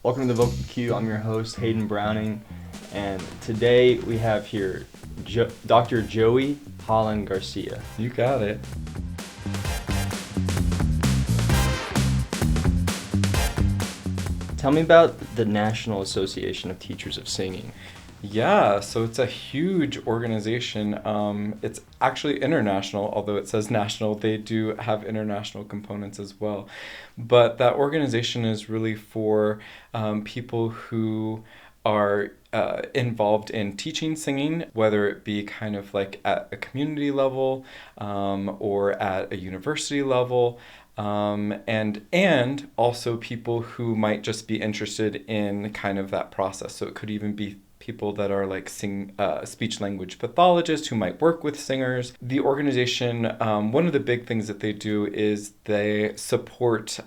Welcome to the Vocal Q. I'm your host, Hayden Browning, and today we have here Dr. Joey Holland-Garcia. You got it. Tell me about the National Association of Teachers of Singing. Yeah, so it's a huge organization. It's actually international, although it says national. They do have international components as well. But that organization is really for people who are involved in teaching singing, whether it be kind of like at a community level or at a university level. And also people who might just be interested in kind of that process. So it could even be people that are like speech language pathologists who might work with singers. The organization, one of the big things that they do is they support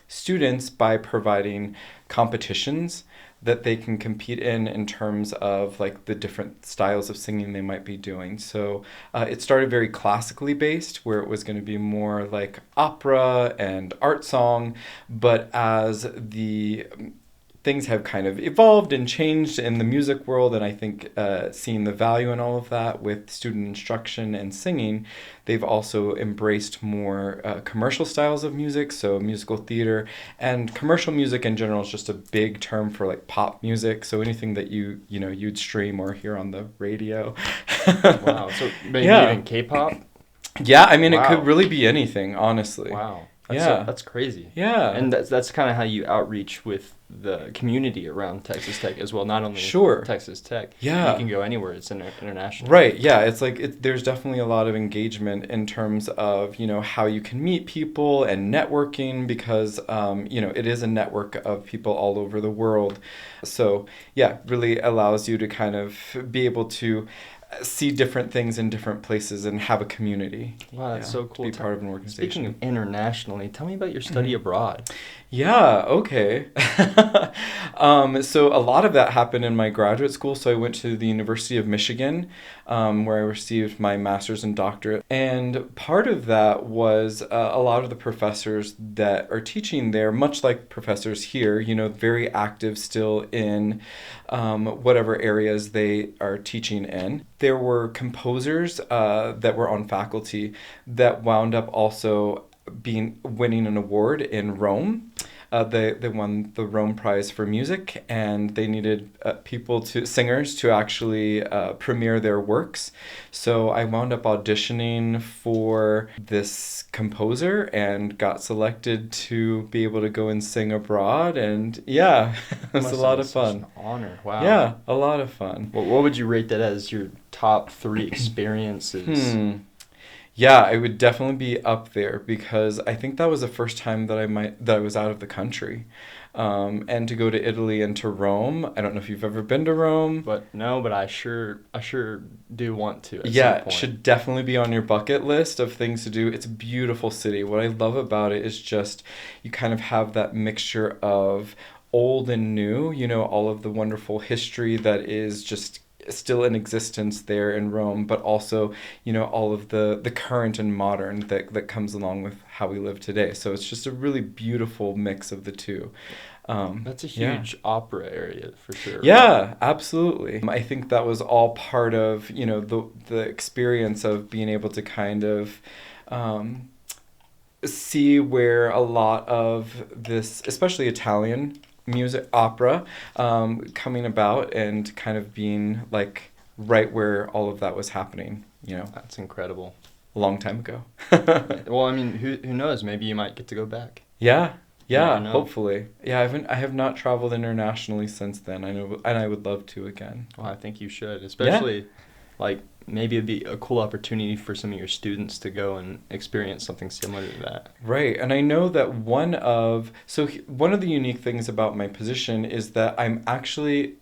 students by providing competitions that they can compete in terms of like the different styles of singing they might be doing. So it started very classically based, where it was going to be more like opera and art song, but as the things have kind of evolved and changed in the music world, and I think seeing the value in all of that with student instruction and singing, they've also embraced more commercial styles of music, so musical theater. And commercial music in general is just a big term for like pop music, so anything that you'd stream or hear on the radio. Wow, so maybe even K-pop? Yeah, I mean, Wow. It could really be anything, honestly. Wow. That's crazy. Yeah. And that's kind of how you outreach with the community around Texas Tech as well, not only Sure. Texas Tech. Yeah. You can go anywhere. It's international. Right, yeah, it's like there's definitely a lot of engagement in terms of, how you can meet people and networking because, it is a network of people all over the world. So, yeah, really allows you to kind of be able to see different things in different places and have a community. Wow, that's so cool. To be part of an organization. Speaking of internationally, tell me about your study abroad. Yeah, okay. So a lot of that happened in my graduate school. So I went to the University of Michigan, where I received my master's and doctorate. And part of that was a lot of the professors that are teaching there, much like professors here, very active still in whatever areas they are teaching in. There were composers that were on faculty that wound up also winning an award in Rome. They won the Rome Prize for Music, and they needed singers to actually premiere their works. So I wound up auditioning for this composer and got selected to be able to go and sing abroad. And yeah, it was a lot of fun. Such an honor. Wow. Yeah, a lot of fun. What would you rate that as your top 3 experiences? Yeah, I would definitely be up there because I think that was the first time that I was out of the country. And to go to Italy and to Rome. I don't know if you've ever been to Rome. But I sure do want to at some Yeah, point. it should definitely be on your bucket list of things to do. It's a beautiful city. What I love about it is just you kind of have that mixture of old and new, all of the wonderful history that is just still in existence there in Rome, but also, all of the current and modern that comes along with how we live today. So it's just a really beautiful mix of the two. That's a huge opera area for sure. Yeah, right? absolutely. I think that was all part of, the experience of being able to kind of see where a lot of this, especially Italian music, opera, coming about and kind of being like right where all of that was happening, That's incredible. a long time ago. Well, I mean, who knows? Maybe you might get to go back. Yeah, never know. hopefully. Yeah, I have not traveled internationally since then. I know, and I would love to again. Well, I think you should, especially like maybe it'd be a cool opportunity for some of your students to go and experience something similar to that. Right, and I know that one of the unique things about my position is that I'm actually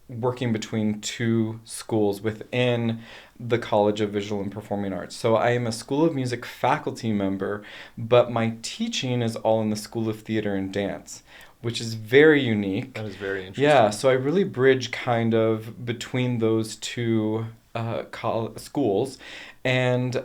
working between 2 schools within the College of Visual and Performing Arts. So I am a School of Music faculty member, but my teaching is all in the School of Theater and Dance, which is very unique. That is very interesting. Yeah, so I really bridge kind of between those two schools. And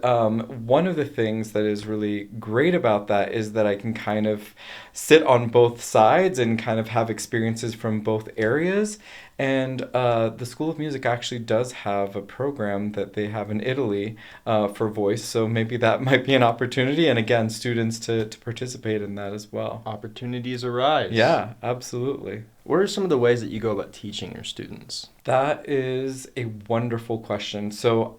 one of the things that is really great about that is that I can kind of sit on both sides and kind of have experiences from both areas. And the School of Music actually does have a program that they have in Italy for voice. So maybe that might be an opportunity. And again, students to participate in that as well. Opportunities arise. Yeah, absolutely. What are some of the ways that you go about teaching your students? That is a wonderful question. So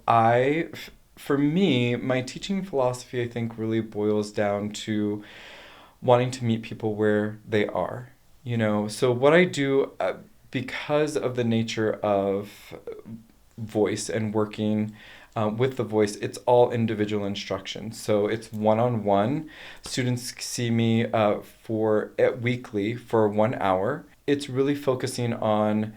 for me, my teaching philosophy, I think, really boils down to wanting to meet people where they are. So what I do, because of the nature of voice and working with the voice, it's all individual instruction. So it's one-on-one. Students see me weekly for 1 hour. It's really focusing on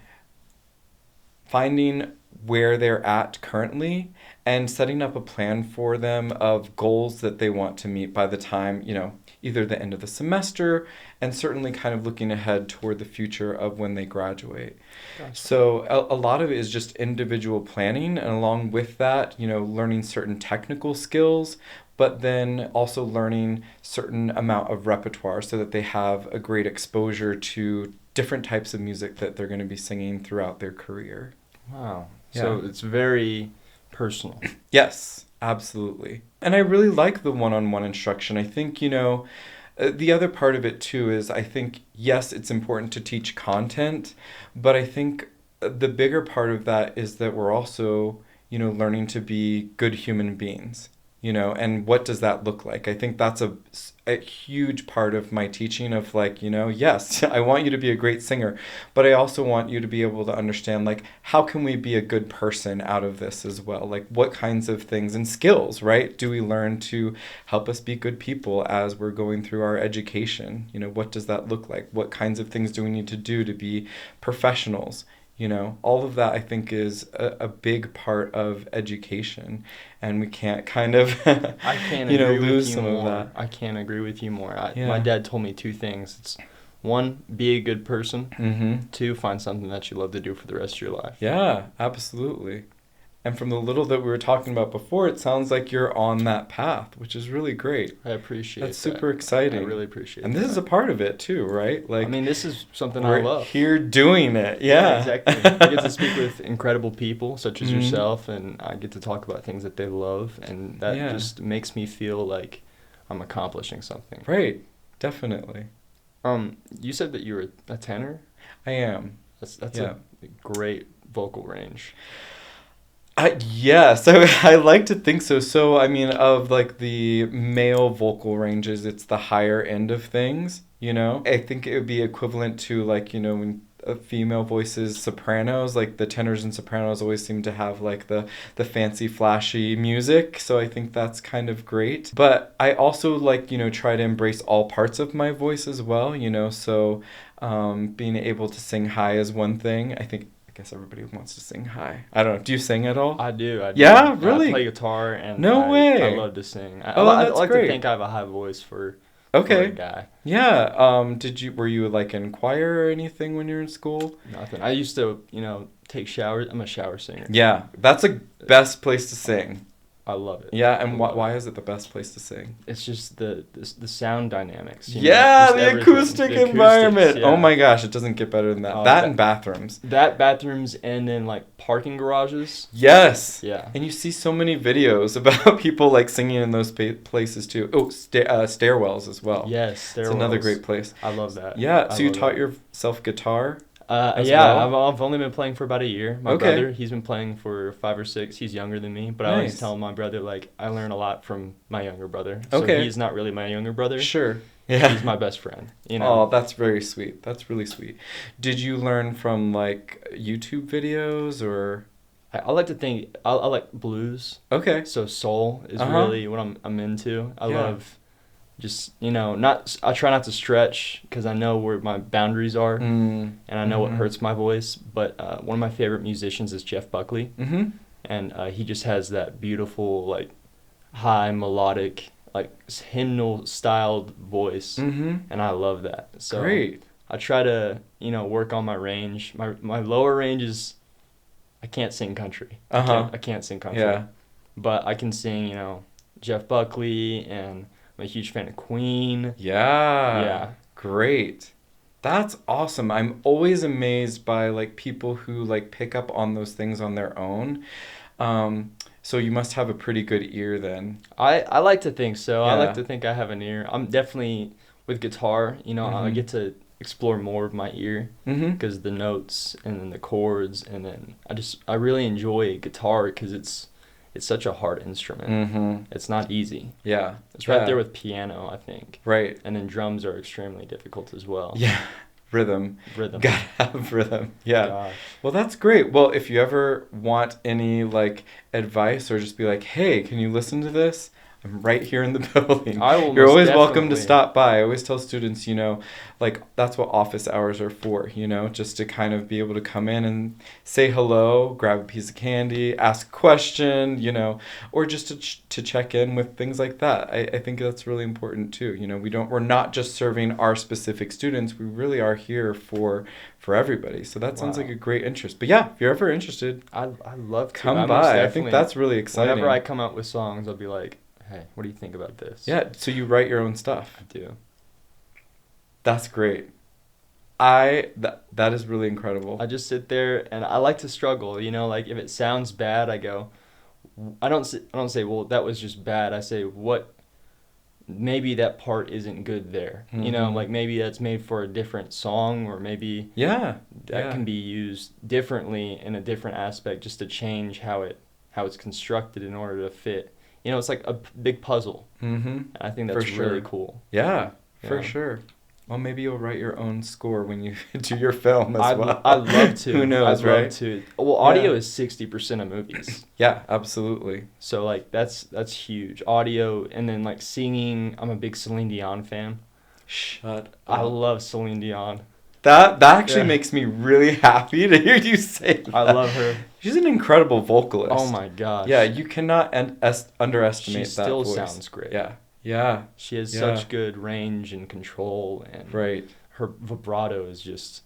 finding where they're at currently and setting up a plan for them of goals that they want to meet by the time, either the end of the semester, and certainly kind of looking ahead toward the future of when they graduate. Gotcha. So a lot of it is just individual planning, and along with that, learning certain technical skills, but then also learning certain amount of repertoire so that they have a great exposure to different types of music that they're going to be singing throughout their career. Wow. Yeah. So it's very personal. Yes, absolutely. And I really like the one-on-one instruction. I think, the other part of it too is I think, yes, it's important to teach content, but I think the bigger part of that is that we're also, learning to be good human beings, and what does that look like? I think that's a huge part of my teaching of yes, I want you to be a great singer, but I also want you to be able to understand, how can we be a good person out of this as well? What kinds of things and skills, right, do we learn to help us be good people as we're going through our education? What does that look like? What kinds of things do we need to do to be professionals? All of that I think is a big part of education, and we can't kind of I can't agree lose with you some more. of that. I can't agree with you more. Yeah. My dad told me 2 things. It's 1, be a good person. Mm-hmm. 2, find something that you love to do for the rest of your life. Yeah, absolutely. And from the little that we were talking about before, it sounds like you're on that path, which is really great. I appreciate That's that. super exciting. I really appreciate and that. this is a part of it too, right? This is something we're I love. here doing it. Yeah. Exactly. I get to speak with incredible people such as Mhm. yourself, and I get to talk about things that they love, and that just makes me feel like I'm accomplishing something. Right. Definitely. You said that you were a tenor? I am. That's a great vocal range. So I like to think so. So, of the male vocal ranges, it's the higher end of things, I think it would be equivalent to when female voices, sopranos, the tenors and sopranos always seem to have the fancy flashy music. So I think that's kind of great. But I also try to embrace all parts of my voice as well, so being able to sing high is one thing. I guess everybody wants to sing high. I don't know. Do you sing at all? I do. Yeah, really? I play guitar, and No way. I love to sing. I that's like great. to think I have a high voice for a guy. Yeah. Were you in choir or anything when you were in school? Nothing. I used to, take showers. I'm a shower singer. Yeah, that's a best place to sing. I love it. Yeah, and why is it the best place to sing? It's just the sound dynamics. The acoustic environment. Yeah. Oh my gosh, it doesn't get better than that. That and bathrooms. Bathrooms, and then parking garages. Yes. Yeah. And you see so many videos about people singing in those places too. Oh, stairwells as well. Yes, stairwells. It's another great place. I love that. Yeah. So you taught yourself guitar? Well? I've only been playing for about a year. My Okay. brother, he's been playing for 5 or 6. He's younger than me, but I always tell my brother, I learn a lot from my younger brother. So Okay. he's not really my younger brother. Sure. Yeah. He's my best friend. Oh, that's very sweet. That's really sweet. Did you learn from YouTube videos or? I like to think I like blues. Okay. So soul is Uh-huh. really what I'm into. I love just I try not to stretch because I know where my boundaries are, and I know what hurts my voice. But one of my favorite musicians is Jeff Buckley, and he just has that beautiful high melodic hymnal styled voice, and I love that. So great. I try to work on my range. My lower range is I can't sing country. I can't sing country. Yeah. But I can sing, you know, Jeff Buckley, and I'm a huge fan of Queen. Yeah. Yeah. Great. That's awesome. I'm always amazed by like people who like pick up on those things on their own. So you must have a pretty good ear then. I like to think so. I Yeah. like to think I have an ear. I'm definitely with guitar, you know, I get to explore more of my ear because the notes and then the chords, and then I really enjoy guitar because it's such a hard instrument. It's not easy. Yeah. It's right there with piano, I think. Right. And then drums are extremely difficult as well. Yeah. Rhythm. Rhythm. Gotta have rhythm. Yeah. Gosh. Well, that's great. Well, if you ever want any like advice or just be like, hey, can you listen to this? I'm right here in the building. I will. You're most always welcome to definitely. stop by. I always tell students, you know, like that's what office hours are for, you know, just to kind of be able to come in and say hello, grab a piece of candy, ask a question, you know, or just to check in with things like that. I think that's really important too. You know, we're not just serving our specific students. We really are here for everybody. So that sounds Wow. like a great interest. But yeah, if you're ever interested, I love to. come I most by. I think definitely- that's really exciting. Whenever I come out with songs, I'll be like, hey, what do you think about this? Yeah, so you write your own stuff. I do. That's great. That is really incredible. I just sit there and I like to struggle, you know, like if it sounds bad, I go, I don't say, well, that was just bad. I say, maybe that part isn't good there. You know, like maybe that's made for a different song, or maybe Yeah. that can be used differently in a different aspect, just to change how it's constructed in order to fit. You know, it's like a big puzzle. Mm-hmm. I think that's For sure. really cool. Yeah, for Yeah. sure. Well, maybe you'll write your own score when you do your film as well. I'd love to. Who knows, I'd right? love to. Well, audio Yeah. is 60% of movies. Yeah, absolutely. So like that's huge. Audio, and then like singing. I'm a big Celine Dion fan. Shut up. I love Celine Dion. That actually Yeah. makes me really happy to hear you say that. I love her. She's an incredible vocalist. Oh my gosh. Yeah, you cannot underestimate She that still voice. sounds great. Yeah. Yeah. She has Yeah. such good range and control, and Right. her vibrato is just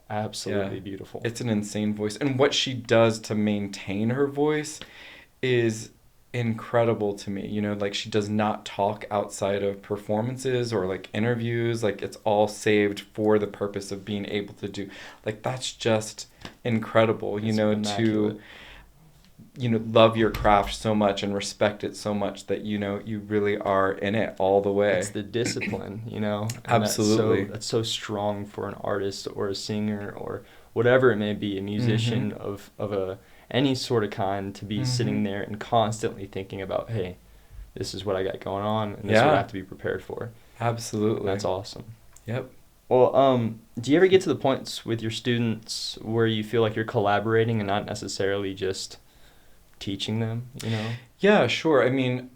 absolutely beautiful. It's an insane voice. And what she does to maintain her voice is incredible to me. You know, like she does not talk outside of performances or like interviews. Like it's all saved for the purpose of being able to do. Like that's just incredible, you It's know, immaculate. to love your craft so much and respect it so much that you know you really are in it all the way. It's the discipline, you know. And Absolutely. That's so strong for an artist or a singer or whatever it may be, a musician of any sort of kind, to be sitting there and constantly thinking about, hey, this is what I got going on, and this is what I have to be prepared for. Absolutely. That's awesome. Yep. Well, do you ever get to the points with your students where you feel like you're collaborating and not necessarily just teaching them, you know? Yeah, sure. I mean,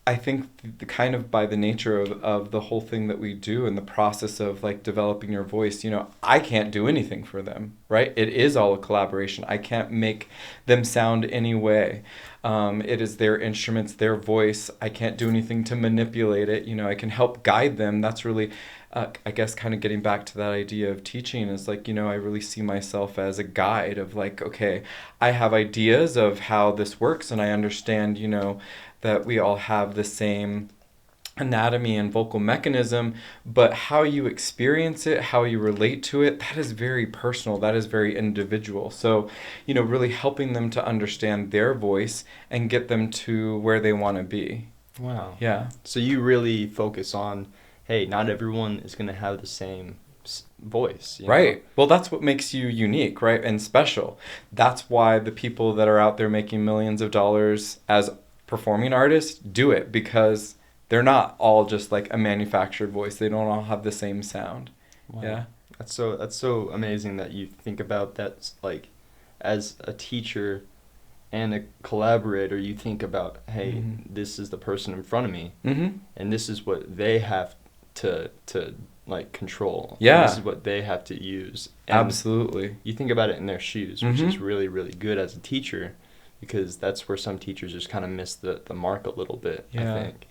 I think the kind of by the nature of the whole thing that we do and the process of like developing your voice, you know, I can't do anything for them, right? It is all a collaboration. I can't make them sound any way. It is their instruments, their voice. I can't do anything to manipulate it. You know, I can help guide them. That's really, I guess, kind of getting back to that idea of teaching is like, you know, I really see myself as a guide of like, okay, I have ideas of how this works, and I understand, you know, that we all have the same anatomy and vocal mechanism, but how you experience it, how you relate to it, that is very personal, that is very individual. So, you know, really helping them to understand their voice and get them to where they want to be. Wow. Yeah. So you really focus on, hey, not everyone is going to have the same voice. You Right. know? Well, that's what makes you unique, right? And special. That's why the people that are out there making millions of dollars as performing artists do it, because they're not all just like a manufactured voice. They don't all have the same sound. Wow. Yeah. That's so amazing that you think about that, like, as a teacher and a collaborator, you think about, hey, this is the person in front of me, and this is what they have to like control. Yeah. And this is what they have to use. And Absolutely. you think about it in their shoes, which is really, really good as a teacher, because that's where some teachers just kind of miss the mark a little bit, Yeah. I think.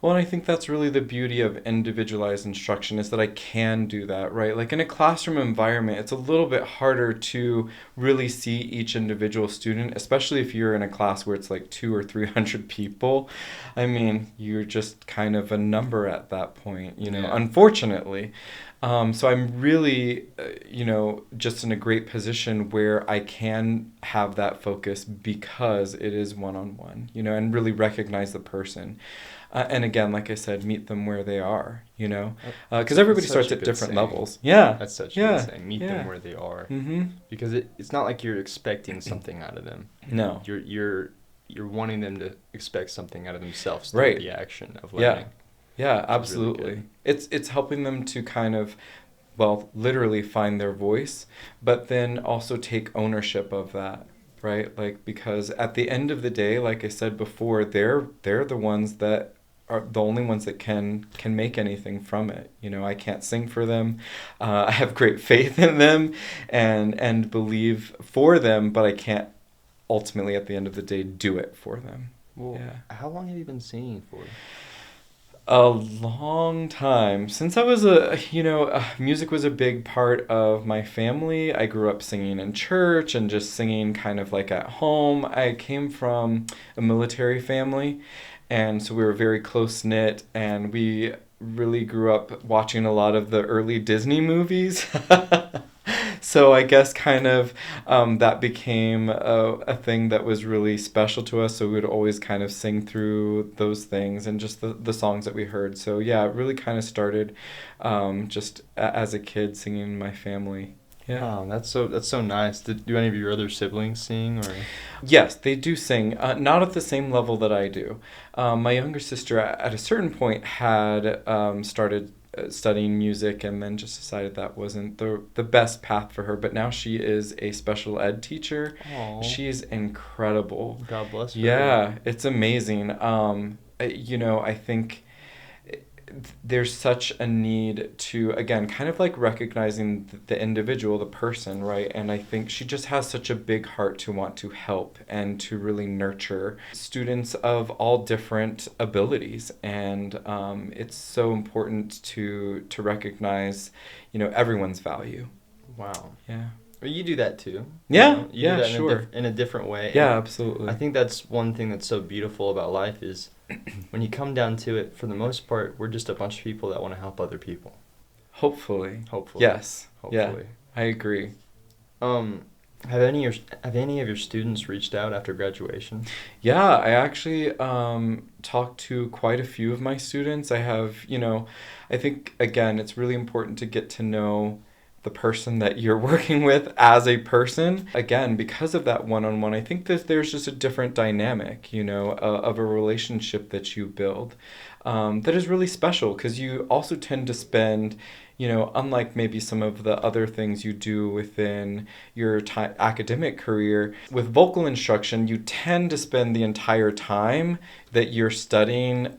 Well, and I think that's really the beauty of individualized instruction is that I can do that, right? Like in a classroom environment, it's a little bit harder to really see each individual student, especially if you're in a class where it's like 200 or 300 people. I mean, you're just kind of a number at that point, Yeah. unfortunately. So I'm really, just in a great position where I can have that focus because it is one-on-one, and really recognize the person. And again, like I said, meet them where they are, because everybody starts at different levels. Yeah. That's such a good saying. Meet them where they are. Mm-hmm. Because it's not like you're expecting something out of them. No. You're wanting them to expect something out of themselves through Right. the action of learning. Yeah, absolutely. Really it's helping them to kind of, literally find their voice, but then also take ownership of that, right? Like, because at the end of the day, like I said before, they're the ones that are the only ones that can make anything from it. I can't sing for them. I have great faith in them and believe for them, but I can't ultimately at the end of the day do it for them. Well, how long have you been singing for? A long time. Since I was music was a big part of my family. I grew up singing in church and just singing kind of like at home. I came from a military family, and so we were very close-knit, and we really grew up watching a lot of the early Disney movies. So I guess kind of that became a thing that was really special to us. So we would always kind of sing through those things and just the songs that we heard. So yeah, it really kind of started just as a kid singing in my family. Yeah. Oh, that's so nice. Do any of your other siblings sing or? Yes, they do sing. Not at the same level that I do. My younger sister at a certain point had started studying music and then just decided that wasn't the best path for her, but now she is a special ed teacher. Aww. She's incredible. God bless her. Yeah, it's amazing. I think there's such a need to, again, kind of like recognizing the individual, the person, right? And I think she just has such a big heart to want to help and to really nurture students of all different abilities. And it's so important to recognize, everyone's value. Wow. Yeah. Well, you do that too. Yeah, You do that sure. in a different way. Yeah, And absolutely. I think that's one thing that's so beautiful about life is when you come down to it, for the most part, we're just a bunch of people that want to help other people. Hopefully. Hopefully. Yes. Hopefully. Yeah, I agree. Have any of your students reached out after graduation? Yeah, I actually talked to quite a few of my students. I have, I think, again, it's really important to get to know the person that you're working with as a person. Again, because of that one-on-one, I think that there's just a different dynamic, of a relationship that you build that is really special because you also tend to spend, unlike maybe some of the other things you do within your academic career, with vocal instruction, you tend to spend the entire time that you're studying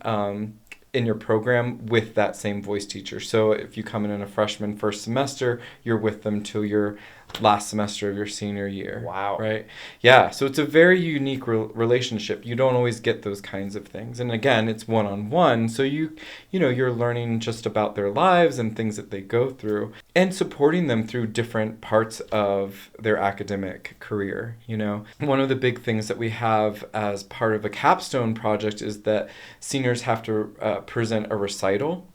in your program with that same voice teacher. So if you come in a freshman first semester, you're with them till your last semester of your senior year. Wow. Right? Yeah. So it's a very unique relationship. You don't always get those kinds of things. And again, it's one-on-one. So you're learning just about their lives and things that they go through and supporting them through different parts of their academic career. One of the big things that we have as part of a capstone project is that seniors have to present a recital.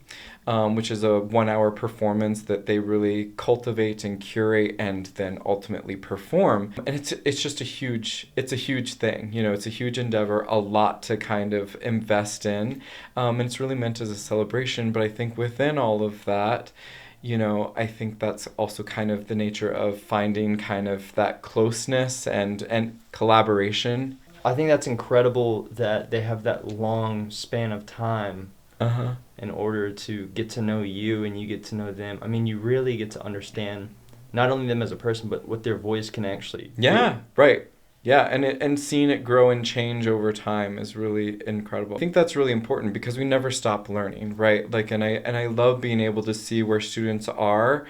Which is a 1-hour performance that they really cultivate and curate and then ultimately perform. And it's just a huge thing. It's a huge endeavor, a lot to kind of invest in. And it's really meant as a celebration. But I think within all of that, I think that's also kind of the nature of finding kind of that closeness and collaboration. I think that's incredible that they have that long span of time in order to get to know you and you get to know them. I mean, you really get to understand not only them as a person, but what their voice can actually do. Right. Yeah, and seeing it grow and change over time is really incredible. I think that's really important because we never stop learning, right? Like, and I love being able to see where students are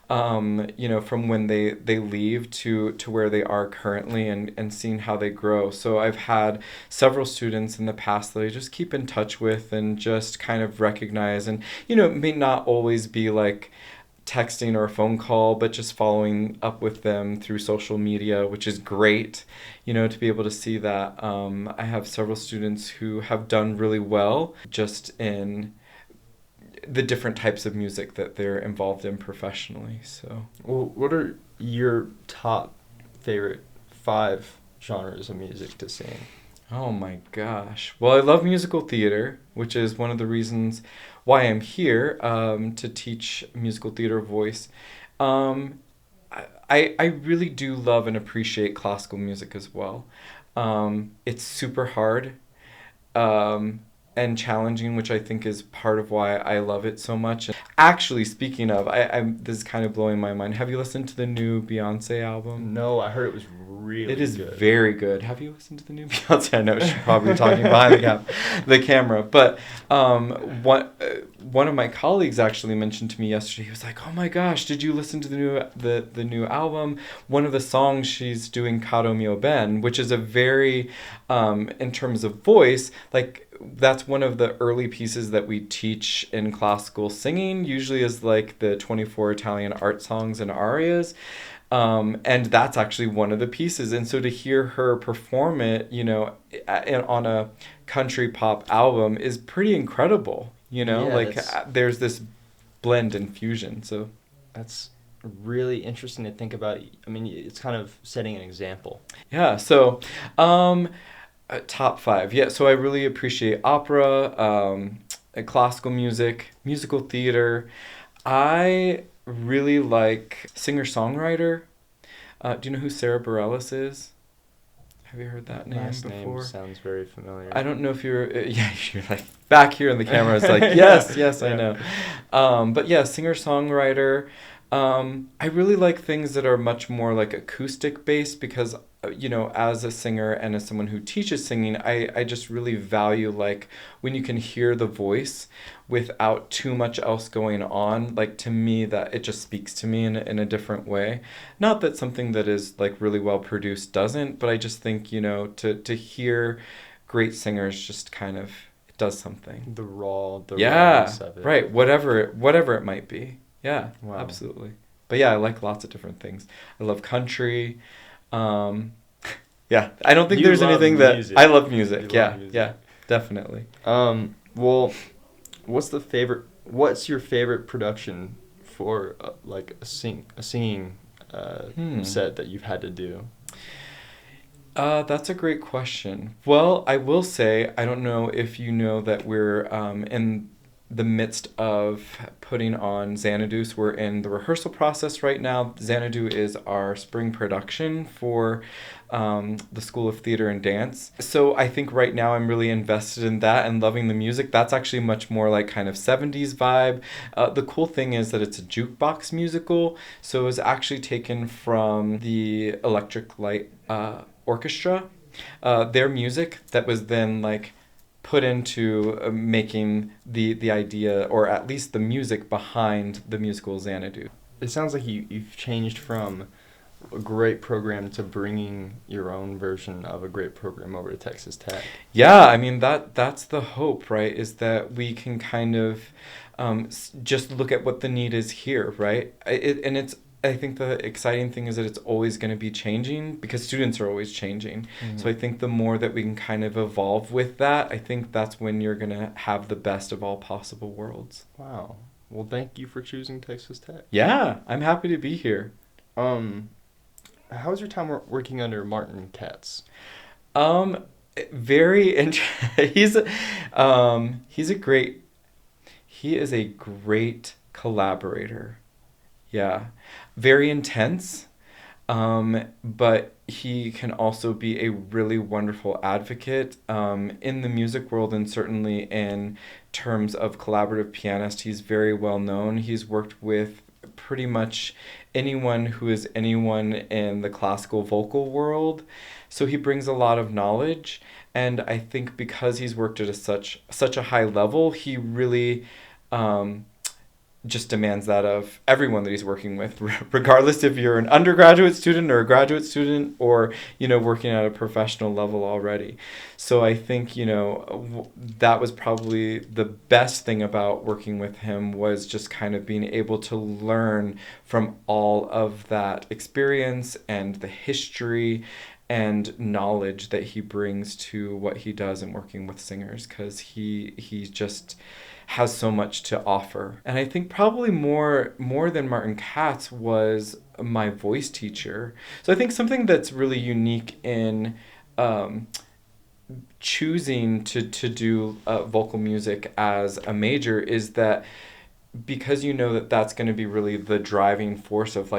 from when they leave to where they are currently, and seeing how they grow. So I've had several students in the past that I just keep in touch with and just kind of recognize, and, it may not always be like texting or a phone call, but just following up with them through social media, which is great, to be able to see that. I have several students who have done really well just in the different types of music that they're involved in professionally. So, well, what are your top favorite 5 genres of music to sing? Oh my gosh. Well, I love musical theater, which is one of the reasons why I'm here, to teach musical theater voice. I really do love and appreciate classical music as well. It's super hard. And challenging, which I think is part of why I love it so much. Actually, speaking of, this is kind of blowing my mind. Have you listened to the new Beyonce album? No, I heard it was really good. It is very good. Have you listened to the new Beyonce? I know she's probably talking behind the camera. But one of my colleagues actually mentioned to me yesterday, he was like, oh my gosh, did you listen to the new album? One of the songs she's doing, Caro Mio Ben, which is a very, in terms of voice, like, that's one of the early pieces that we teach in classical singing, usually is like the 24 Italian art songs and arias. And that's actually one of the pieces. And so to hear her perform it, on a country pop album is pretty incredible, Yeah, there's this blend and fusion. So that's really interesting to think about. I mean, it's kind of setting an example. Yeah. So, top 5. Yeah, so I really appreciate opera, classical music, musical theater. I really like singer-songwriter. Do you know who Sarah Bareilles is? Have you heard that name Last before? Name sounds very familiar. I don't know if you're like back here in the camera. It's like, yes, I know. But yeah, singer-songwriter. I really like things that are much more like acoustic based because, as a singer and as someone who teaches singing, I just really value like when you can hear the voice without too much else going on. Like, to me, that it just speaks to me in a different way. Not that something that is like really well produced doesn't, but I just think, to hear great singers just kind of, it does something. The rawness of it. Right. Whatever it might be. Yeah, wow. Absolutely. But yeah, I like lots of different things. I love country. Yeah, I don't think there's anything music. That I love music. Yeah, definitely. Well, what's your favorite production for like a singing set that you've had to do? That's a great question. Well, I will say, I don't know if you know that we're in the midst of putting on Xanadu. We're in the rehearsal process right now. Xanadu is our spring production for the School of Theater and Dance. So I think right now I'm really invested in that and loving the music. That's actually much more like kind of 70s vibe. The cool thing is that it's a jukebox musical. So it was actually taken from the Electric Light Orchestra. Their music that was then like put into making the idea, or at least the music behind the musical Xanadu. It sounds like you've changed from a great program to bringing your own version of a great program over to Texas Tech. Yeah, I mean, that's the hope, right? Is that we can kind of just look at what the need is here, right? I think the exciting thing is that it's always going to be changing because students are always changing. Mm-hmm. So I think the more that we can kind of evolve with that, I think that's when you're going to have the best of all possible worlds. Wow. Well, thank you for choosing Texas Tech. Yeah, I'm happy to be here. How was your time working under Martin Katz? He is a great collaborator. Yeah, very intense, but he can also be a really wonderful advocate in the music world, and certainly in terms of collaborative pianist. He's very well known. He's worked with pretty much anyone who is anyone in the classical vocal world, so he brings a lot of knowledge. And I think because he's worked at such a high level, he really just demands that of everyone that he's working with, regardless if you're an undergraduate student or a graduate student or, working at a professional level already. So I think, that was probably the best thing about working with him, was just kind of being able to learn from all of that experience and the history and knowledge that he brings to what he does in working with singers, because he just has so much to offer. And I think probably more than Martin Katz was my voice teacher. So I think something that's really unique in choosing to do vocal music as a major is that, because that that's going to be really the driving force of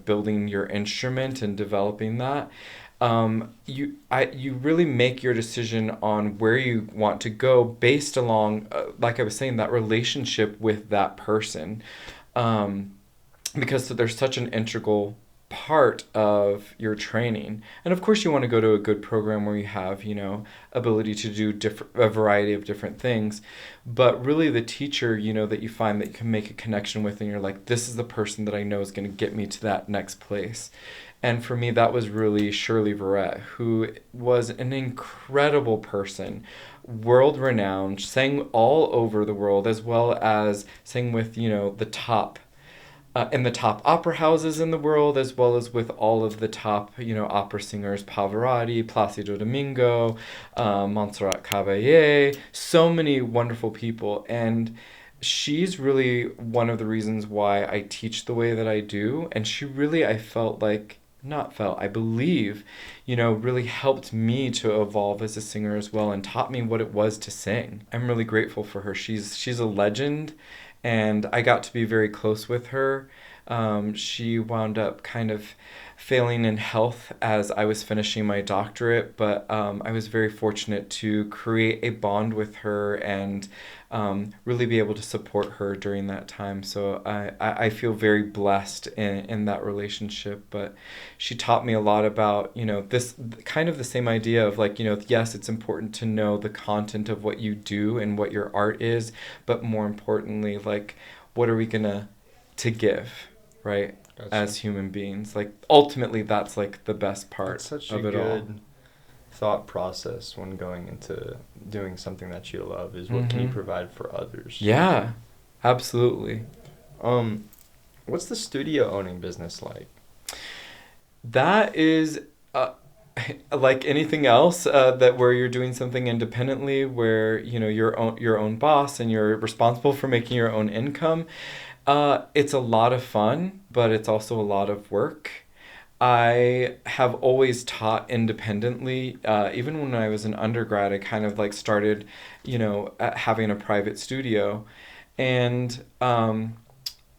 building your instrument and developing that, you really make your decision on where you want to go based along, like I was saying, that relationship with that person, because there's such an integral part of your training. And of course you want to go to a good program where you have ability to do a variety of different things, but really the teacher that you find that you can make a connection with, and you're like, this is the person that I know is going to get me to that next place. And for me, that was really Shirley Verrett, who was an incredible person, world-renowned, sang all over the world, as well as sang with, the top, in the top opera houses in the world, as well as with all of the top, opera singers, Pavarotti, Placido Domingo, Montserrat Caballé, so many wonderful people. And she's really one of the reasons why I teach the way that I do. And she really, I believe, really helped me to evolve as a singer as well, and taught me what it was to sing. I'm really grateful for her. She's a legend, and I got to be very close with her. She wound up kind of failing in health as I was finishing my doctorate, but I was very fortunate to create a bond with her and really be able to support her during that time. So I feel very blessed in that relationship. But she taught me a lot about, this kind of the same idea of yes, it's important to know the content of what you do and what your art is, but more importantly, what are we gonna to give, right? Gotcha. As human beings, ultimately that's the best part of it all. Such a good thought process when going into doing something that you love is what can you provide for others. Yeah, absolutely. What's the studio owning business like? That is like anything else, that where you're doing something independently, where you're your own boss and you're responsible for making your own income. It's a lot of fun, but it's also a lot of work. I have always taught independently. Even when I was an undergrad, I kind of started, having a private studio. And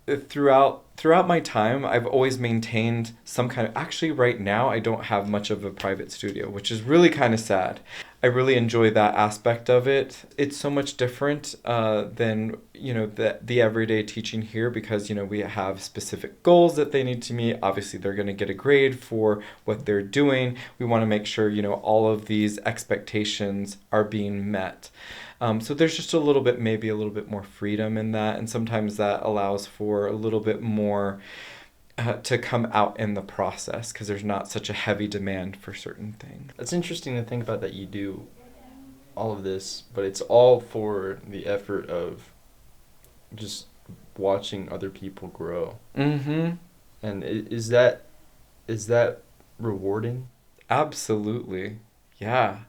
throughout my time, I've always maintained some kind of... Actually, right now, I don't have much of a private studio, which is really kind of sad. I really enjoy that aspect of it. It's so much different than, the everyday teaching here, because, we have specific goals that they need to meet. Obviously, they're going to get a grade for what they're doing. We want to make sure, all of these expectations are being met. So there's just maybe a little bit more freedom in that. And sometimes that allows for a little bit more to come out in the process, because there's not such a heavy demand for certain things. It's interesting to think about that you do all of this, but it's all for the effort of just watching other people grow. Mm-hmm. And is that rewarding? Absolutely. Yeah.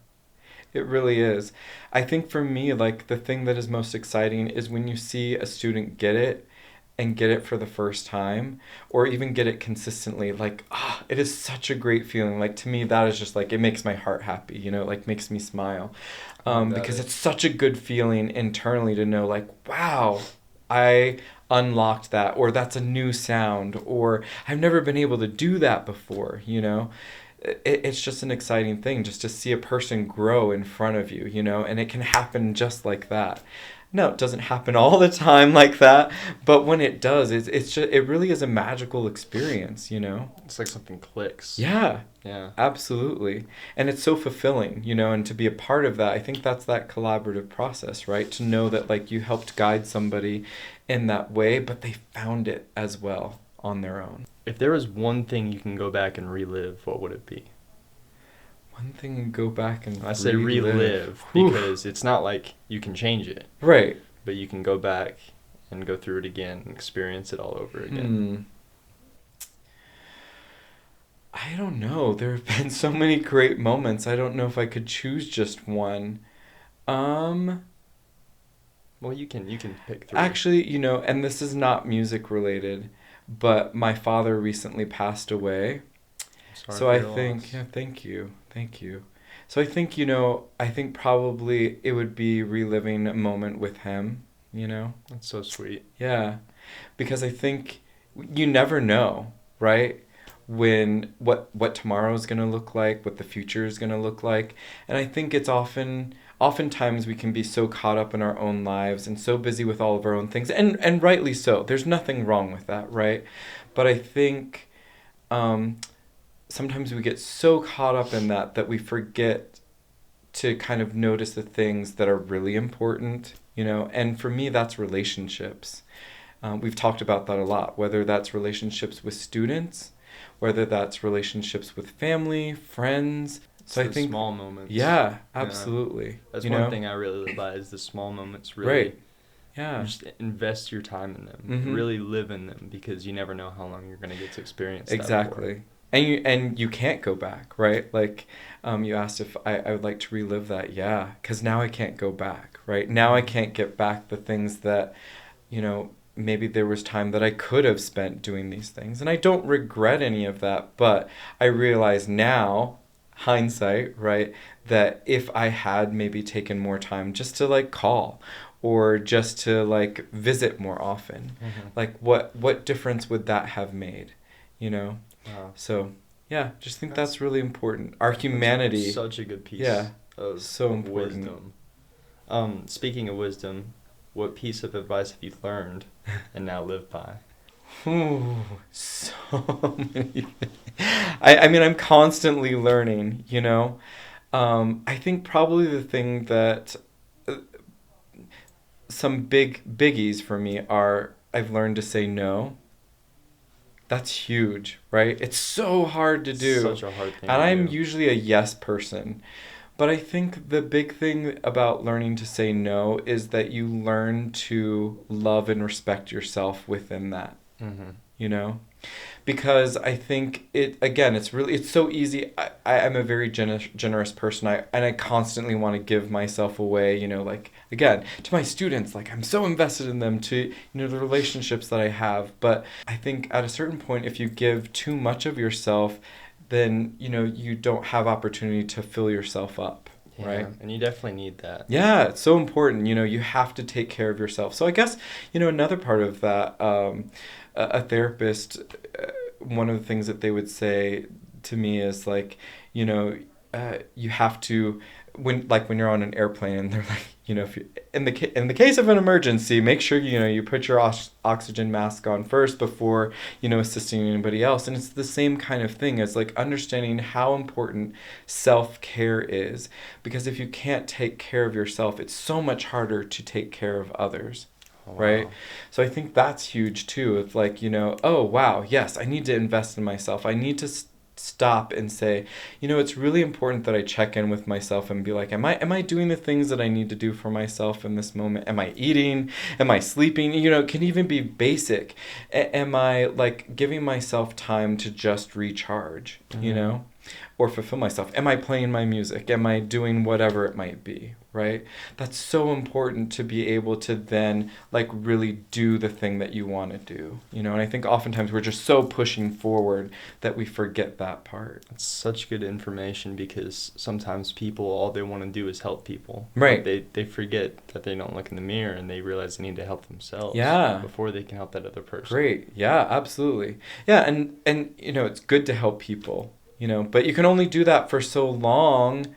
It really is. I think for me, the thing that is most exciting is when you see a student get it, and get it for the first time, or even get it consistently. It is such a great feeling. To me, that is just it makes my heart happy, makes me smile. Because it's such a good feeling internally to know wow, I unlocked that, or that's a new sound, or I've never been able to do that before, It's just an exciting thing just to see a person grow in front of you, and it can happen just like that. No, it doesn't happen all the time like that, but when it does, it really is a magical experience, It's like something clicks. Yeah. Yeah. Absolutely. And it's so fulfilling, and to be a part of that, I think that's that collaborative process, right? To know that you helped guide somebody in that way, but they found it as well on their own. If there was one thing you can go back and relive, what would it be? One thing you go back and I say relive because it's not like you can change it. Right. But you can go back and go through it again and experience it all over again. I don't know. There have been so many great moments. I don't know if I could choose just one. Well, you can pick 3. Actually, and this is not music related, but my father recently passed away. So I think, thank you. So I think, I think probably it would be reliving a moment with him, That's so sweet. Yeah. Because I think you never know, right? When what tomorrow is going to look like, what the future is going to look like. And I think it's oftentimes we can be so caught up in our own lives and so busy with all of our own things, and rightly so. There's nothing wrong with that, right? But I think sometimes we get so caught up in that we forget to kind of notice the things that are really important, and for me that's relationships. We've talked about that a lot, whether that's relationships with students, whether that's relationships with family, friends. So I think small moments. Yeah, absolutely. That's one thing I really live by is the small moments. Really, right. Yeah. Just invest your time in them. Really live in them, because you never know how long you're going to get to experience. Exactly. And you can't go back, right? Like, you asked if I would like to relive that. Yeah, because now I can't go back, right? Now I can't get back the things that, maybe there was time that I could have spent doing these things. And I don't regret any of that, but I realize now, hindsight, right, that if I had maybe taken more time just to like call or just to like visit more often, like what difference would that have made, Wow. So yeah, just think that's really important. Our humanity. Such a good piece. Yeah. Of so important. Wisdom. Speaking of wisdom, what piece of advice have you learned and now live by? Ooh, so many things. I mean, I'm constantly learning, I think probably the thing that some biggies for me are I've learned to say no. That's huge, right? It's so hard to do. Such a hard thing and to I'm do. Usually a yes person. But I think the big thing about learning to say no is that you learn to love and respect yourself within that, Because I think it's so easy. I'm a very generous person. I constantly want to give myself away, like, again, to my students, like I'm so invested in them, to, the relationships that I have. But I think at a certain point, if you give too much of yourself, then, you don't have opportunity to fill yourself up, right? And you definitely need that. Yeah, it's so important. You have to take care of yourself. So I guess, another part of that, a therapist, one of the things that they would say to me is like, you have to, when you're on an airplane and they're like, if you, in the case of an emergency, make sure you put your oxygen mask on first before assisting anybody else. And it's the same kind of thing as like understanding how important self-care is, because if you can't take care of yourself, it's so much harder to take care of others. Oh, wow. Right? So I think that's huge too. It's like, oh wow, yes, I need to invest in myself. I need to stop and say, it's really important that I check in with myself and be like, am I doing the things that I need to do for myself in this moment? Am I eating? Am I sleeping? It can even be basic. Am I like giving myself time to just recharge, or fulfill myself? Am I playing my music? Am I doing whatever it might be? Right? That's so important to be able to then like really do the thing that you want to do, and I think oftentimes we're just so pushing forward that we forget that part. It's such good information, because sometimes people, all they want to do is help people. Right. They forget that they don't look in the mirror and they realize they need to help themselves. Yeah. Before they can help that other person. Great. Yeah, absolutely. Yeah, and it's good to help people, but you can only do that for so long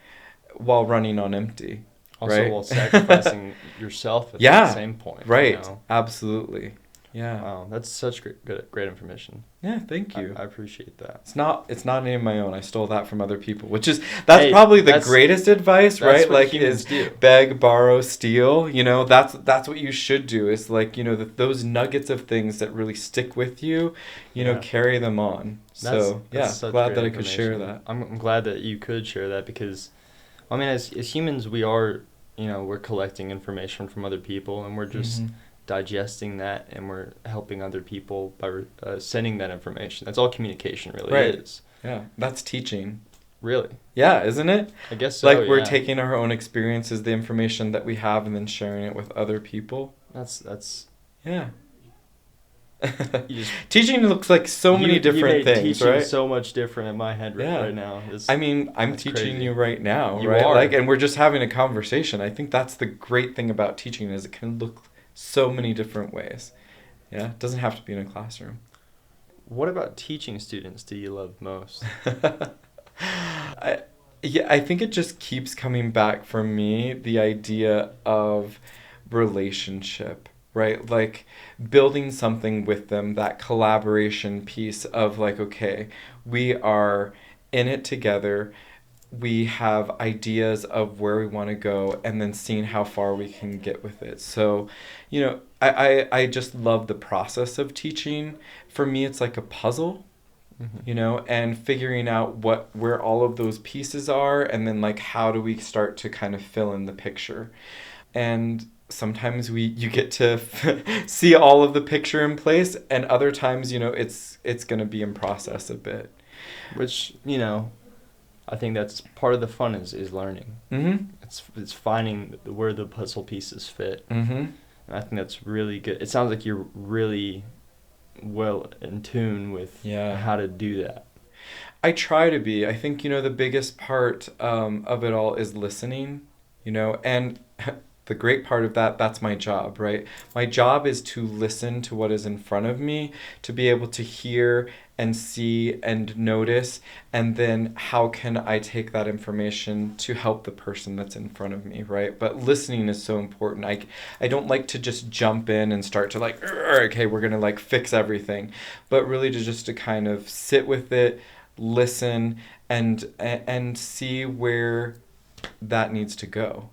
while running on empty. Also, right? while sacrificing yourself at the same point. Right. Absolutely. Yeah. Wow, that's such great information. Yeah, thank you. I appreciate that. It's not any of my own. I stole that from other people, that's Hey, probably the greatest advice, right? What Like humans is do. beg, borrow, steal. That's what you should do. Is like, those nuggets of things that really stick with you, carry them on. That's such glad great that I could share information. that. I'm glad that you could share that because, I mean, as humans, we are, we're collecting information from other people and we're just digesting that and we're helping other people by sending that information. That's all communication really is. Yeah, that's teaching. Really? Yeah, isn't it? I guess so. Like we're taking our own experiences, the information that we have, and then sharing it with other people. That's yeah. Teaching looks like so many different things, right? So much different in my head right now. I'm teaching crazy. you right now, You right? are. Like, and we're just having a conversation. I think that's the great thing about teaching is it can look so many different ways. Yeah, it doesn't have to be in a classroom. What about teaching students do you love most? I think it just keeps coming back for me, the idea of relationship, right? Like building something with them, that collaboration piece of like, okay, we are in it together. We have ideas of where we want to go and then seeing how far we can get with it. So, I just love the process of teaching. For me, it's like a puzzle. And figuring out where all of those pieces are, and then like how do we start to kind of fill in the picture. And sometimes you get to see all of the picture in place, and other times it's going to be in process a bit, which I think that's part of the fun is learning. It's finding where the puzzle pieces fit. And I think that's really good. It sounds like you're really well in tune with how to do that. I try to be. I think the biggest part of it all is listening, and the great part of that's my job, right? My job is to listen to what is in front of me, to be able to hear and see and notice, and then how can I take that information to help the person that's in front of me, right? But listening is so important. I don't like to just jump in and start to like, okay, we're gonna like fix everything, but really to kind of sit with it, listen, and see where that needs to go,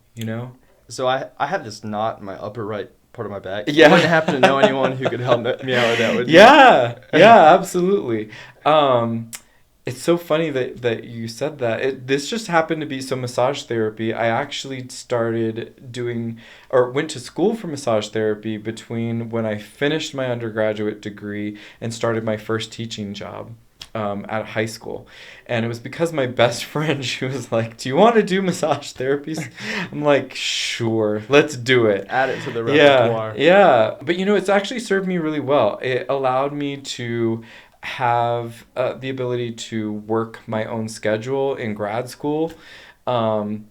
So I have this knot in my upper right part of my back. Yeah. You wouldn't happen to know anyone who could help me out with that, would you? Yeah, absolutely. It's so funny that you said that. This just happened to be massage therapy. I actually started doing or went to school for massage therapy between when I finished my undergraduate degree and started my first teaching job. At high school, and it was because my best friend, she was like, do you want to do massage therapies? I'm like, sure, let's do it. Add it to the repertoire. Yeah, but it's actually served me really well. It allowed me to have the ability to work my own schedule in grad school, and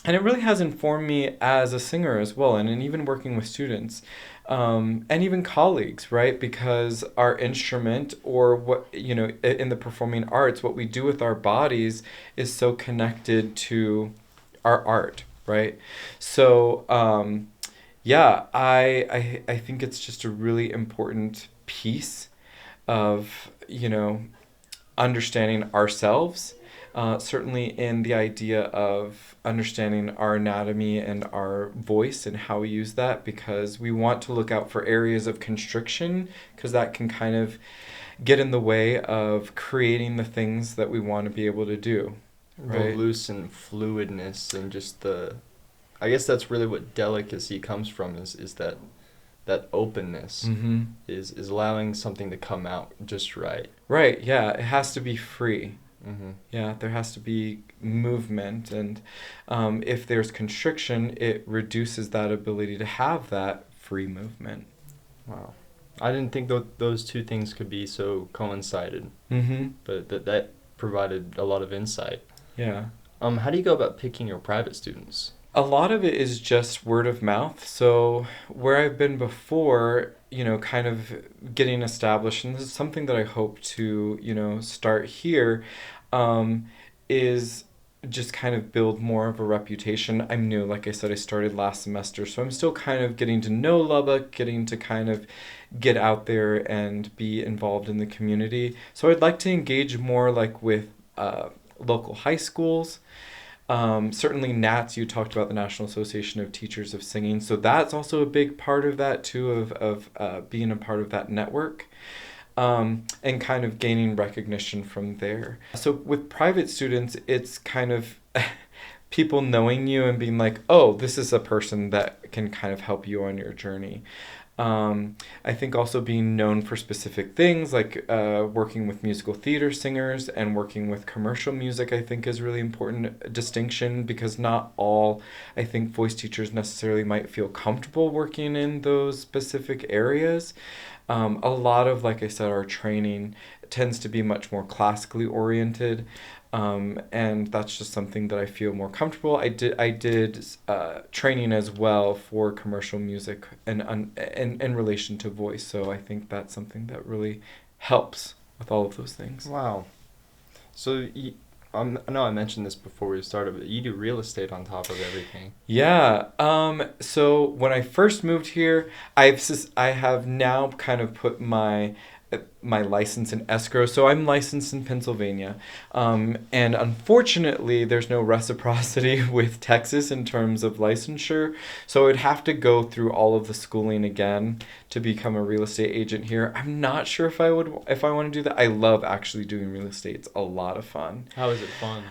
it really has informed me as a singer as well, and even working with students. And even colleagues, right? Because our instrument or what, in the performing arts, what we do with our bodies is so connected to our art, right? So, I think it's just a really important piece of, understanding ourselves. Certainly in the idea of understanding our anatomy and our voice and how we use that, because we want to look out for areas of constriction, because that can kind of get in the way of creating the things that we want to be able to do. Right? The loose and fluidness and just I guess that's really what delicacy comes from is that openness is allowing something to come out just right. Right, yeah. It has to be free. Yeah, there has to be movement, and if there's constriction, it reduces that ability to have that free movement. Wow. I didn't think those two things could be so coincided, but that provided a lot of insight. Yeah. How do you go about picking your private students? A lot of it is just word of mouth. So where I've been before, kind of getting established, and this is something that I hope to, start here, is just kind of build more of a reputation. I'm new, like I said, I started last semester, so I'm still kind of getting to know Lubbock, getting to kind of get out there and be involved in the community. So I'd like to engage more like with local high schools. Certainly NATS, you talked about the National Association of Teachers of Singing, so that's also a big part of that too, of being a part of that network. And kind of gaining recognition from there. So with private students, it's kind of people knowing you and being like, oh, this is a person that can kind of help you on your journey. I think also being known for specific things like working with musical theater singers and working with commercial music, I think is really important distinction, because not all, I think, voice teachers necessarily might feel comfortable working in those specific areas. A lot of, like I said, our training tends to be much more classically oriented, and that's just something that I feel more comfortable. I did training as well for commercial music and in relation to voice, so I think that's something that really helps with all of those things. Wow. So I know I mentioned this before we started, but you do real estate on top of everything. Yeah. So when I first moved here, I have now kind of put my license in escrow. So I'm licensed in Pennsylvania. And unfortunately, there's no reciprocity with Texas in terms of licensure. So I would have to go through all of the schooling again to become a real estate agent here. I'm not sure if I want to do that. I love actually doing real estate. It's a lot of fun. How is it fun?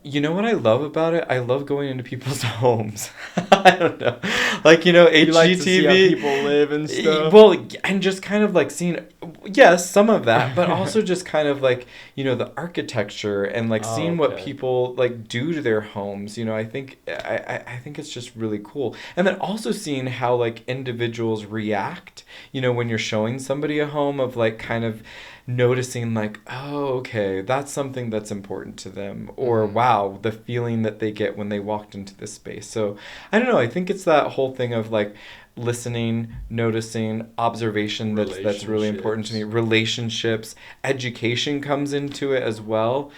You know what I love about it? I love going into people's homes. I don't know. Like, HGTV. You like to see how people live and stuff? Well, and just kind of like seeing, yes, some of that, but also just kind of like, the architecture and like seeing what people like do to their homes. I think it's just really cool. And then also seeing how like individuals react, when you're showing somebody a home, of like kind of noticing like, oh, okay, that's something that's important to them, or wow, the feeling that they get when they walked into this space. So I don't know, I think it's that whole thing of like listening, noticing, observation that's really important to me. Relationships, education comes into it as well.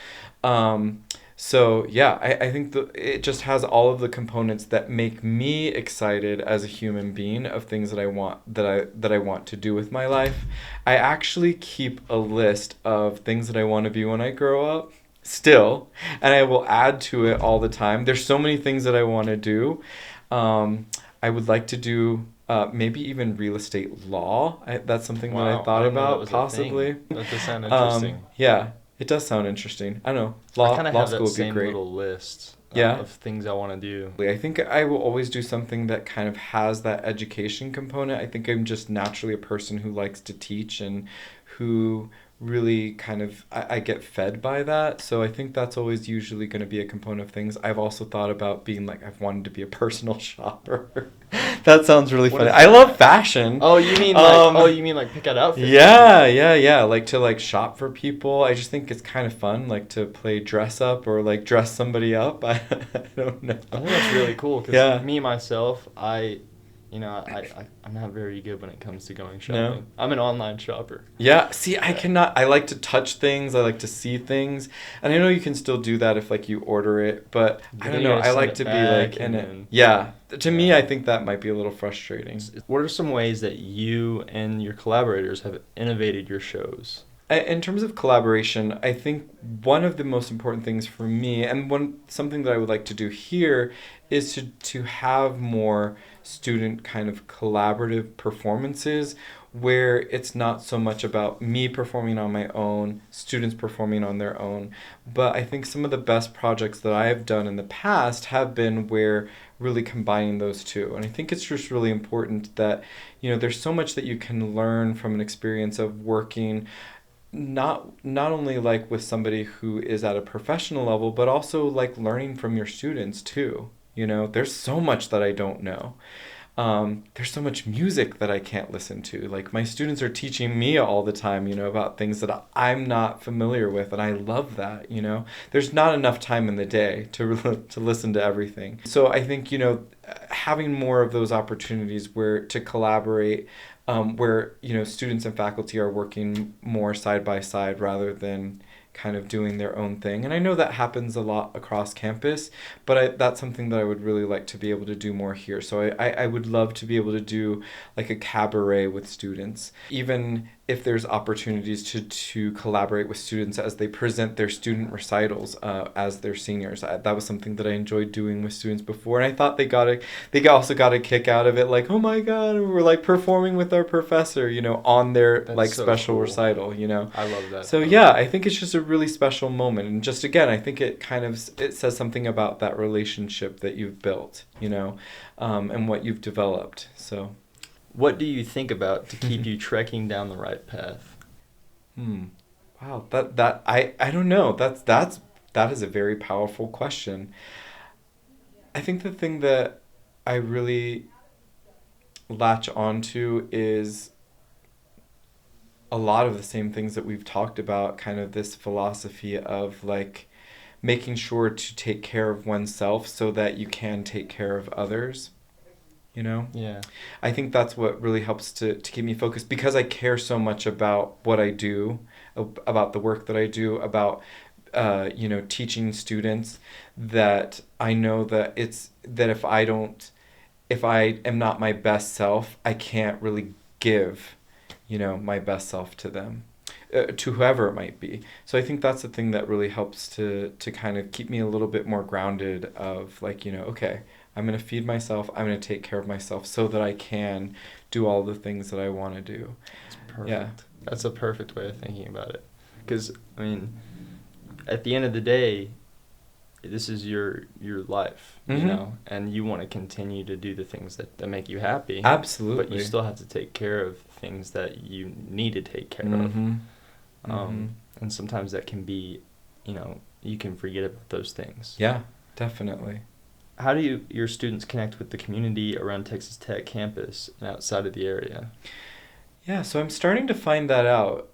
So yeah, I think it just has all of the components that make me excited as a human being of things that I want to do with my life. I actually keep a list of things that I want to be when I grow up still, and I will add to it all the time. There's so many things that I want to do. I would like to do maybe even real estate law. That's something that I thought about possibly. That does sound interesting. Yeah. It does sound interesting. I don't know. I kind of have that same little list of things I want to do. I think I will always do something that kind of has that education component. I think I'm just naturally a person who likes to teach and who really kind of, I get fed by that. So I think that's always usually going to be a component of things. I've also thought about being like, I've wanted to be a personal shopper. That sounds really funny. I love fashion. Oh, you mean like pick out outfits? Yeah. Like to like shop for people. I just think it's kind of fun, like to play dress up or like dress somebody up. I don't know. I think that's really cool because me myself, I'm not very good when it comes to going shopping. No. I'm an online shopper. Yeah. See, I cannot. I like to touch things. I like to see things, and I know you can still do that if like you order it. But I don't know. I like to be like in it. Yeah. To me, I think that might be a little frustrating. What are some ways that you and your collaborators have innovated your shows? In terms of collaboration, I think one of the most important things for me, and something that I would like to do here, is to have more student kind of collaborative performances where it's not so much about me performing on my own, students performing on their own. But I think some of the best projects that I have done in the past have been where really combining those two. And I think it's just really important that, there's so much that you can learn from an experience of working not only like with somebody who is at a professional level, but also like learning from your students too. There's so much that I don't know. There's so much music that I can't listen to. Like my students are teaching me all the time, about things that I'm not familiar with, and I love that. There's not enough time in the day to listen to everything. So I think having more of those opportunities to collaborate, where students and faculty are working more side by side rather than kind of doing their own thing. And I know that happens a lot across campus, but that's something that I would really like to be able to do more here. So I would love to be able to do like a cabaret with students, even if there's opportunities to collaborate with students as they present their student recitals as their seniors. That was something that I enjoyed doing with students before, and I thought they also got a kick out of it, like, oh my god, we're like performing with our professor, on their like so special cool recital, I love that. So yeah, I think it's just a really special moment, and just again, I think it says something about that relationship that you've built, and what you've developed. So. What do you think about to keep you trekking down the right path? Wow, that I don't know. That is a very powerful question. I think the thing that I really latch onto is a lot of the same things that we've talked about, kind of this philosophy of like making sure to take care of oneself so that you can take care of others. Yeah. I think that's what really helps to keep me focused, because I care so much about what I do, about the work that I do, about teaching students, that I know that if I am not my best self, I can't really give my best self to them, to whoever it might be. So I think that's the thing that really helps to kind of keep me a little bit more grounded of like, okay, I'm going to feed myself, I'm going to take care of myself so that I can do all the things that I want to do. That's perfect. Yeah. That's a perfect way of thinking about it. Because, I mean, at the end of the day, this is your life, and you want to continue to do the things that make you happy. Absolutely. But you still have to take care of things that you need to take care of. And sometimes that can be, you can forget about those things. Yeah, definitely. How do your students connect with the community around Texas Tech campus and outside of the area? Yeah, so I'm starting to find that out.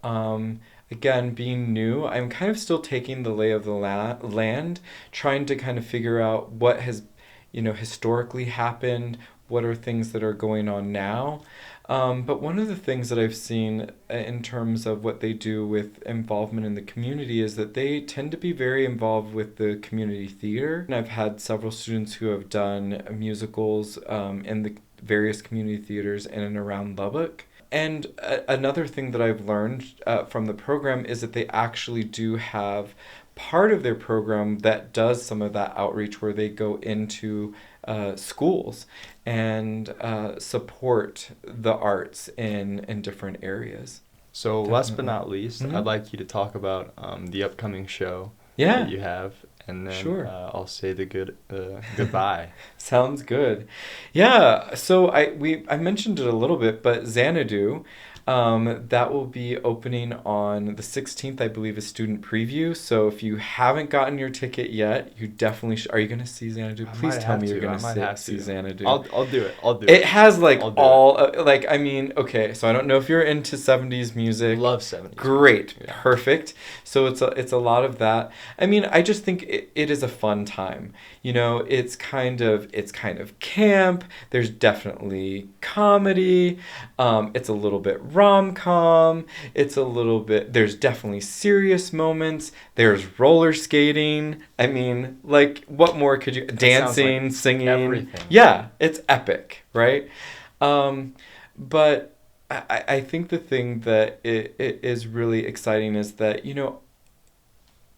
Again, being new, I'm kind of still taking the lay of the land, trying to kind of figure out what has, historically happened, what are things that are going on now. But one of the things that I've seen in terms of what they do with involvement in the community is that they tend to be very involved with the community theater. And I've had several students who have done musicals in the various community theaters in and around Lubbock. And another thing that I've learned from the program is that they actually do have part of their program that does some of that outreach, where they go into schools and support the arts in different areas. So Definitely. Last but not least, I'd like you to talk about the upcoming show that you have. And then sure. I'll say the goodbye. Sounds good. Yeah, so I mentioned it a little bit, but Xanadu, that will be opening on the 16th, I believe, is student preview. So if you haven't gotten your ticket yet, you definitely should. Are you going to see Xanadu? Please tell me you're going to see Xanadu. I'll do it. It has like all, I mean, okay, so I don't know if you're into 70s music. Love 70s. Great. Yeah. Perfect. So it's a lot of that. I mean, I just think it is a fun time. It's kind of camp. There's definitely comedy. It's a little bit rom-com. There's definitely serious moments. There's roller skating. I mean, like, what more could you, dancing, like singing. Everything. Yeah, it's epic, right? But I think the thing that it is really exciting is that,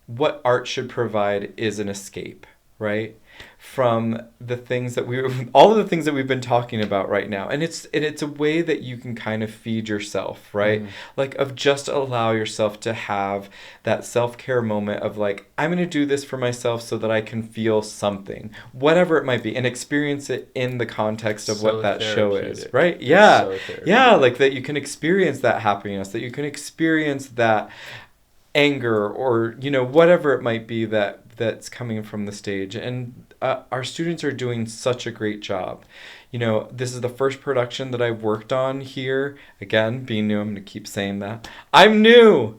what art should provide is an escape, right? From the things that all of the things that we've been talking about right now. And it's a way that you can kind of feed yourself, right? Like, of just allow yourself to have that self-care moment of like, I'm going to do this for myself so that I can feel something, whatever it might be, and experience it in the context of what that show is, right? Yeah. Yeah, like that you can experience that happiness, that you can experience that anger, or whatever it might be that's coming from the stage. And our students are doing such a great job. this is the first production that I've worked on here. Again, being new, I'm going to keep saying that. I'm new!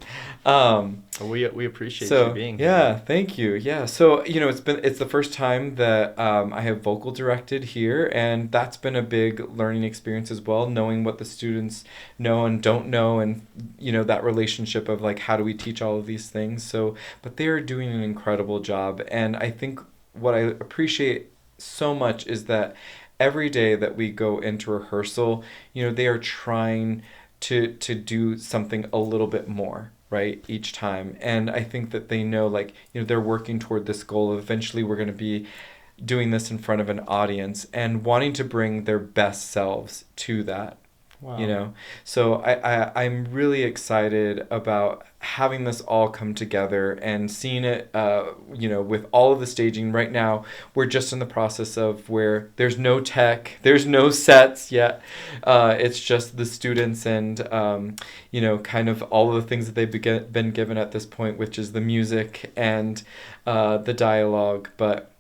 We appreciate you being here. Yeah, thank you. Yeah, so it's the first time that I have vocal directed here, and that's been a big learning experience as well, knowing what the students know and don't know, and that relationship of like how do we teach all of these things. So, but they are doing an incredible job, and I think what I appreciate so much is that every day that we go into rehearsal, they are trying to do something a little bit more, right, each time. And I think that they know, like, they're working toward this goal of eventually we're going to be doing this in front of an audience and wanting to bring their best selves to that. Wow. So I'm really excited about having this all come together and seeing it, with all of the staging. Right now, we're just in the process of where there's no tech, there's no sets yet. It's just the students and, kind of all of the things that they've been given at this point, which is the music and the dialogue. But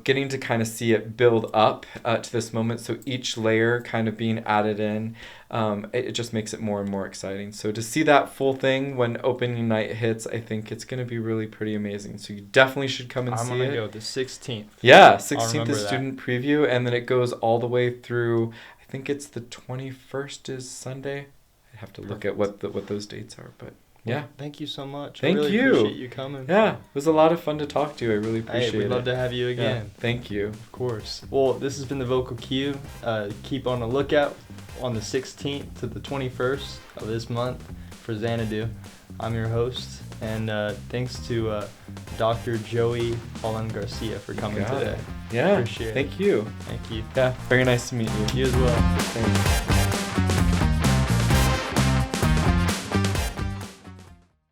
getting to kind of see it build up to this moment. So each layer kind of being added in, it just makes it more and more exciting. So to see that full thing when opening night hits, I think it's going to be really pretty amazing. So you definitely should come and see it. I'm going to go the 16th. Yeah, 16th is student preview, and then it goes all the way through, I think it's the 21st is Sunday. I have to look at what those dates are, but... Yeah. Well, thank you so much. Thank I really you. appreciate you coming. Yeah, it was a lot of fun to talk to you. I really appreciate it. We'd love to have you again. Yeah, thank you. Of course. Well, this has been the Vocal Q. Keep on the lookout on the 16th to the 21st of this month for Xanadu. I'm your host, and thanks to Dr. Joey Holland-Garcia for coming today. Yeah, appreciate it. Thank you. Thank you. Yeah, very nice to meet you. You as well. Thanks.